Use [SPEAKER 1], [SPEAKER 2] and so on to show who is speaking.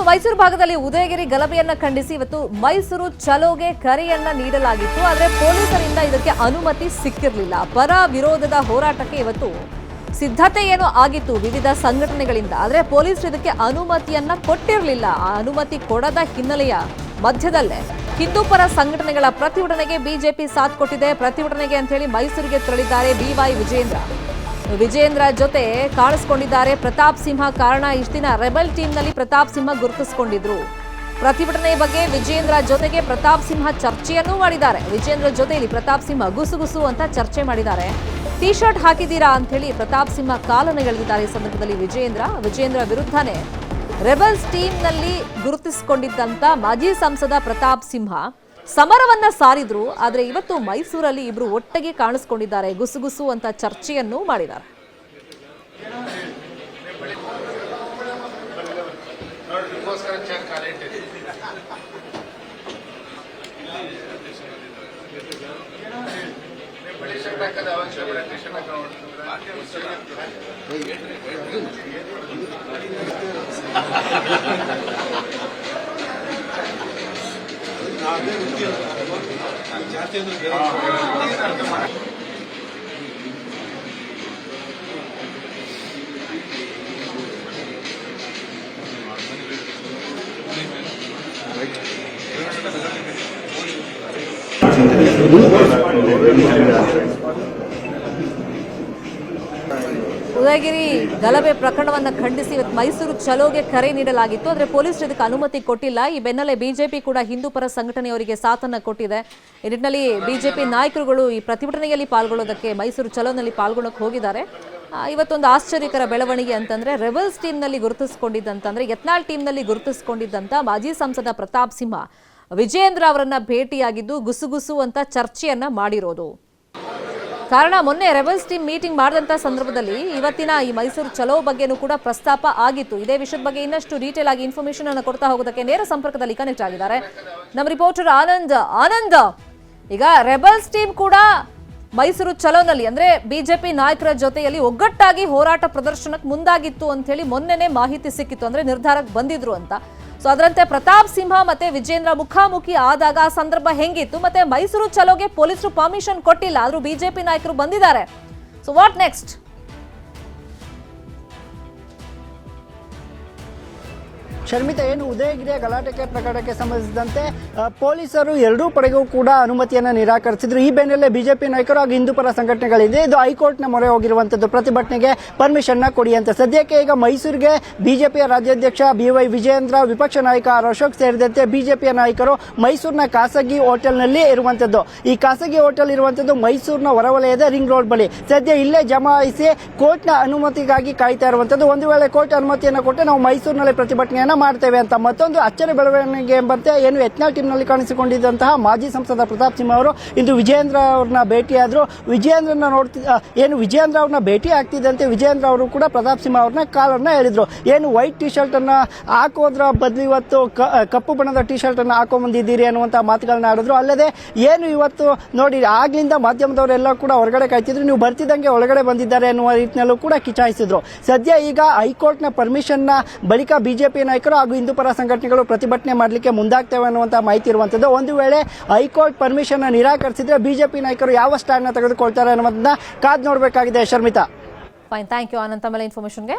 [SPEAKER 1] ಮೈಸೂರು ಭಾಗದಲ್ಲಿ ಉದಯಗಿರಿ ಗಲಭೆಯನ್ನ ಖಂಡಿಸಿ ಇವತ್ತು ಮೈಸೂರು ಚಲೋಗೆ ಕರೆಯನ್ನ ನೀಡಲಾಗಿತ್ತು. ಆದರೆ ಪೊಲೀಸರಿಂದ ಇದಕ್ಕೆ ಅನುಮತಿ ಸಿಕ್ಕಿರಲಿಲ್ಲ. ಪರ ವಿರೋಧದ ಹೋರಾಟಕ್ಕೆ ಇವತ್ತು ಸಿದ್ಧತೆ ಏನೋ ಆಗಿತ್ತು ವಿವಿಧ ಸಂಘಟನೆಗಳಿಂದ. ಆದರೆ ಪೊಲೀಸರು ಇದಕ್ಕೆ ಅನುಮತಿಯನ್ನ ಕೊಟ್ಟಿರಲಿಲ್ಲ. ಆ ಅನುಮತಿ ಕೊಡದ ಹಿನ್ನೆಲೆಯ ಮಧ್ಯದಲ್ಲೇ ಹಿಂದೂ ಪರ ಸಂಘಟನೆಗಳ ಪ್ರತಿಭಟನೆಗೆ ಬಿಜೆಪಿ ಸಾಥ್ ಕೊಟ್ಟಿದೆ. ಪ್ರತಿಭಟನೆಗೆ ಅಂತ ಹೇಳಿ ಮೈಸೂರಿಗೆ ತೆರಳಿದ್ದಾರೆ ಬಿವೈ ವಿಜೇಂದ್ರ ಜೊತೆ ಕಾಣಿಸಿಕೊಂಡಿದ್ದಾರೆ ಪ್ರತಾಪ್ ಸಿಂಹ. ಕಾರಣ ಇಷ್ಟು ದಿನ ರೆಬೆಲ್ ಟೀಮ್ನಲ್ಲಿ ಪ್ರತಾಪ್ ಸಿಂಹ ಗುರುತಿಸಿಕೊಂಡಿದ್ರು. ಪ್ರತಿಭಟನೆ ಬಗ್ಗೆ ವಿಜೇಂದ್ರ ಜೊತೆಗೆ ಪ್ರತಾಪ್ ಸಿಂಹ ಚರ್ಚೆಯನ್ನೂ ಮಾಡಿದ್ದಾರೆ. ವಿಜೇಂದ್ರ ಜೊತೆಯಲ್ಲಿ ಪ್ರತಾಪ್ ಸಿಂಹ ಗುಸುಗುಸು ಅಂತ ಚರ್ಚೆ ಮಾಡಿದ್ದಾರೆ. ಟಿ ಶರ್ಟ್ ಹಾಕಿದ್ದೀರಾ ಅಂತ ಹೇಳಿ ಪ್ರತಾಪ್ ಸಿಂಹ ಕಾಲನೆಗೆಳೆದಿದ್ದಾರೆ. ಈ ಸಂದರ್ಭದಲ್ಲಿ ವಿಜೇಂದ್ರ ವಿರುದ್ಧನೇ ರೆಬೆಲ್ಸ್ ಟೀಮ್ನಲ್ಲಿ ಗುರುತಿಸಿಕೊಂಡಿದ್ದಂತ ಮಾಜಿ ಸಂಸದ ಪ್ರತಾಪ್ ಸಿಂಹ ಸಮರವನ್ನ ಸಾರಿದ್ರು. ಆದರೆ ಇವತ್ತು ಮೈಸೂರಲ್ಲಿ ಇಬ್ರು ಒಟ್ಟಿಗೆ ಕಾಣಿಸಿಕೊಂಡಿದ್ದಾರೆ. ಗುಸುಗುಸು ಅಂತ ಚರ್ಚೆಯನ್ನು ಮಾಡಿದ್ದಾರೆ. ಉದಯಗಿರಿ ಗಲಭೆ ಪ್ರಕರಣವನ್ನು ಖಂಡಿಸಿ ಇವತ್ತು ಮೈಸೂರು ಚಲೋಗೆ ಕರೆ ನೀಡಲಾಗಿತ್ತು. ಆದರೆ ಪೊಲೀಸರು ಇದಕ್ಕೆ ಅನುಮತಿ ಕೊಟ್ಟಿಲ್ಲ. ಈ ಬೆನ್ನಲ್ಲೇ ಬಿಜೆಪಿ ಕೂಡ ಹಿಂದೂ ಪರ ಸಂಘಟನೆಯವರಿಗೆ ಸಾಥನ್ನ ಕೊಟ್ಟಿದೆ. ಈ ನಿಟ್ಟಿನಲ್ಲಿ ಬಿಜೆಪಿ ನಾಯಕರುಗಳು ಈ ಪ್ರತಿಭಟನೆಯಲ್ಲಿ ಪಾಲ್ಗೊಳ್ಳೋದಕ್ಕೆ ಮೈಸೂರು ಚಲೋನಲ್ಲಿ ಪಾಲ್ಗೊಳ್ಳೋಕೆ ಹೋಗಿದ್ದಾರೆ. ಇವತ್ತೊಂದು ಆಶ್ಚರ್ಯಕರ ಬೆಳವಣಿಗೆ ಅಂತಂದ್ರೆ ರೆಬೆಲ್ಸ್ ಟೀಮ್ನಲ್ಲಿ ಗುರುತಿಸಿಕೊಂಡಿದ್ದಂತಂದ್ರೆ ಯತ್ನಾಳ್ ಟೀಮ್ನಲ್ಲಿ ಗುರುತಿಸಿಕೊಂಡಿದ್ದಂತ ಮಾಜಿ ಸಂಸದ ಪ್ರತಾಪ್ ಸಿಂಹ ವಿಜೇಂದ್ರ ಅವರನ್ನ ಭೇಟಿಯಾಗಿದ್ದು ಗುಸುಗುಸು ಅಂತ ಚರ್ಚೆಯನ್ನ ಮಾಡಿರೋದು. ಕಾರಣ ಮೊನ್ನೆ ರೆಬೆಲ್ಸ್ ಟೀಮ್ ಮೀಟಿಂಗ್ ಮಾಡಿದಂಥ ಸಂದರ್ಭದಲ್ಲಿ ಇವತ್ತಿನ ಈ ಮೈಸೂರು ಚಲೋ ಬಗ್ಗೆನೂ ಕೂಡ ಪ್ರಸ್ತಾಪ ಆಗಿತ್ತು. ಇದೇ ವಿಷಯದ ಬಗ್ಗೆ ಇನ್ನಷ್ಟು ಡೀಟೇಲ್ ಆಗಿ ಇನ್ಫಾರ್ಮೇಶನ್ ಅನ್ನು ಕೊಡ್ತಾ ಹೋಗೋದಕ್ಕೆ ನೇರ ಸಂಪರ್ಕದಲ್ಲಿ ಕನೆಕ್ಟ್ ಆಗಿದ್ದಾರೆ ನಮ್ಮ ರಿಪೋರ್ಟರ್ ಆನಂದ್. ಈಗ ರೆಬೆಲ್ಸ್ ಟೀಮ್ ಕೂಡ ಮೈಸೂರು ಚಲೋನಲ್ಲಿ ಅಂದ್ರೆ ಬಿಜೆಪಿ ನಾಯಕರ ಜೊತೆಯಲ್ಲಿ ಒಗ್ಗಟ್ಟಾಗಿ ಹೋರಾಟ ಪ್ರದರ್ಶನಕ್ಕೆ ಮುಂದಾಗಿತ್ತು ಅಂತ ಹೇಳಿ ಮೊನ್ನೆನೇ ಮಾಹಿತಿ ಸಿಕ್ಕಿತ್ತು. ಅಂದ್ರೆ ನಿರ್ಧಾರಕ್ಕೆ ಬಂದಿದ್ರು ಅಂತ. ಸೊ ಅದರಂತೆ ಪ್ರತಾಪ್ ಸಿಂಹ ಮತ್ತೆ ವಿಜೇಂದ್ರ ಮುಖಾಮುಖಿ ಆದಾಗ ಆ ಸಂದರ್ಭ ಹೆಂಗಿತ್ತು, ಮತ್ತೆ ಮೈಸೂರು ಚಲೋಗೆ ಪೊಲೀಸರು ಪರ್ಮಿಷನ್ ಕೊಟ್ಟಿಲ್ಲ, ಆದ್ರೂ ಬಿಜೆಪಿ ನಾಯಕರು ಬಂದಿದ್ದಾರೆ. So what next?
[SPEAKER 2] ಶರ್ಮಿತಾ, ಏನು ಉದಯಗಿರಿಯ ಗಲಾಟೆ ಪ್ರಕರಣಕ್ಕೆ ಸಂಬಂಧಿಸಿದಂತೆ ಪೊಲೀಸರು ಎರಡೂ ಪಡೆಗೂ ಕೂಡ ಅನುಮತಿಯನ್ನು ನಿರಾಕರಿಸಿದ್ರು. ಈ ಬೆನ್ನಲ್ಲೇ ಬಿಜೆಪಿ ನಾಯಕರು ಹಾಗೂ ಹಿಂದೂ ಪರ ಸಂಘಟನೆಗಳಿದೆ ಇದು ಹೈಕೋರ್ಟ್ನ ಮೊರೆ ಹೋಗಿರುವಂತದ್ದು ಪ್ರತಿಭಟನೆಗೆ ಪರ್ಮಿಷನ್ ಕೊಡಿ ಅಂತ. ಸದ್ಯಕ್ಕೆ ಈಗ ಮೈಸೂರಿಗೆ ಬಿಜೆಪಿಯ ರಾಜ್ಯಾಧ್ಯಕ್ಷ ಬಿವೈ ವಿಜೇಂದ್ರ, ವಿಪಕ್ಷ ನಾಯಕ ಆರ್ ಅಶೋಕ್ ಸೇರಿದಂತೆ ಬಿಜೆಪಿಯ ನಾಯಕರು ಮೈಸೂರಿನ ಖಾಸಗಿ ಹೋಟೆಲ್ನಲ್ಲಿ ಇರುವಂತದ್ದು. ಈ ಖಾಸಗಿ ಹೋಟೆಲ್ ಇರುವಂತದ್ದು ಮೈಸೂರಿನ ಹೊರವಲಯದ ರಿಂಗ್ ರೋಡ್ ಬಳಿ. ಸದ್ಯ ಇಲ್ಲೇ ಜಮಾಯಿಸಿ ಕೋರ್ಟ್ನ ಅನುಮತಿಗಾಗಿ ಕಾಯ್ತಾ ಇರುವಂತದ್ದು. ಒಂದು ವೇಳೆ ಕೋರ್ಟ್ ಅನುಮತಿಯನ್ನು ಕೊಟ್ಟು ನಾವು ಮೈಸೂರಿನಲ್ಲಿ ಪ್ರತಿಭಟನೆಯನ್ನು ಮಾಡ್ತೇವೆ ಅಂತ. ಮತ್ತೊಂದು ಅಚ್ಚರಿ ಬೆಳವಣಿಗೆ ಎಂಬಂತೆ ಏನು ಯತ್ನಾಳ್ ಟೀಮ್ನಲ್ಲಿ ಕಾಣಿಸಿಕೊಂಡಿದ್ದಂತಹ ಮಾಜಿ ಸಂಸದ ಪ್ರತಾಪ್ ಸಿಂಹ ಅವರು ಇಂದು ವಿಜೇಂದ್ರ ಅವ್ರನ್ನ ಭೇಟಿಯಾದ್ರು. ವಿಜೇಂದ್ರ ಅವ್ರನ್ನ ಭೇಟಿ ಆಗ್ತಿದ್ದಂತೆ ವಿಜೇಂದ್ರ ಅವರು ಕೂಡ ಪ್ರತಾಪ್ ಸಿಂಹ ಅವ್ರನ್ನ ಕಾಲನ್ನ ಹೇಳಿದ್ರು. ಏನು ವೈಟ್ ಟಿ ಶರ್ಟ್ ಅನ್ನ ಹಾಕೋದ್ರ ಬದಲು ಇವತ್ತು ಕಪ್ಪು ಬಣ್ಣದ ಟಿ ಶರ್ಟ್ ಅನ್ನ ಹಾಕೊಂಡ್ ಬಂದಿದ್ದೀರಿ ಅನ್ನುವಂತಹ ಮಾತುಗಳನ್ನ ಆಡಿದ್ರು. ಅಲ್ಲದೆ ಏನು ಇವತ್ತು ನೋಡಿ ಆಗ್ಲಿಂದ ಮಾಧ್ಯಮದವರೆಲ್ಲ ಕೂಡ ಹೊರಗಡೆ ಕಾಯ್ತಿದ್ರು, ನೀವು ಬರ್ತಿದ್ದಂಗೆ ಒಳಗಡೆ ಬಂದಿದ್ದಾರೆ ಅನ್ನುವ ರೀತಿಯಲ್ಲೂ ಕೂಡ ಕಿಚಾಯಿಸಿದ್ರು. ಸದ್ಯ ಈಗ ಹೈಕೋರ್ಟ್ನ ಪರ್ಮಿಷನ್ ನ ಬಳಿಕ ಬಿಜೆಪಿ ನಾಯಕರು ಹಾಗೂ ಹಿಂದೂ ಪರ ಸಂಘಟನೆಗಳು ಪ್ರತಿಭಟನೆ ಮಾಡಲಿಕ್ಕೆ ಮುಂದಾಗ್ತೇವೆ ಅನ್ನುವಂತಹ ಮಾಹಿತಿ ಇರುವಂತದ್ದು. ಒಂದು ವೇಳೆ ಹೈಕೋರ್ಟ್ ಪರ್ಮಿಷನ್ ನಿರಾಕರಿಸಿದ್ರೆ ಬಿಜೆಪಿ ನಾಯಕರು ಯಾವ ಸ್ಟ್ಯಾಂಡ್ ನ ತೆಗೆದುಕೊಳ್ತಾರೆ ಅನ್ನೋದನ್ನ ಕಾದ್ ನೋಡಬೇಕಾಗಿದೆ. Sharmita,
[SPEAKER 1] fine, thank you Anand ತಮ್ಮ ಇನ್ಫಾರ್ಮೇಶನ್ಗೆ.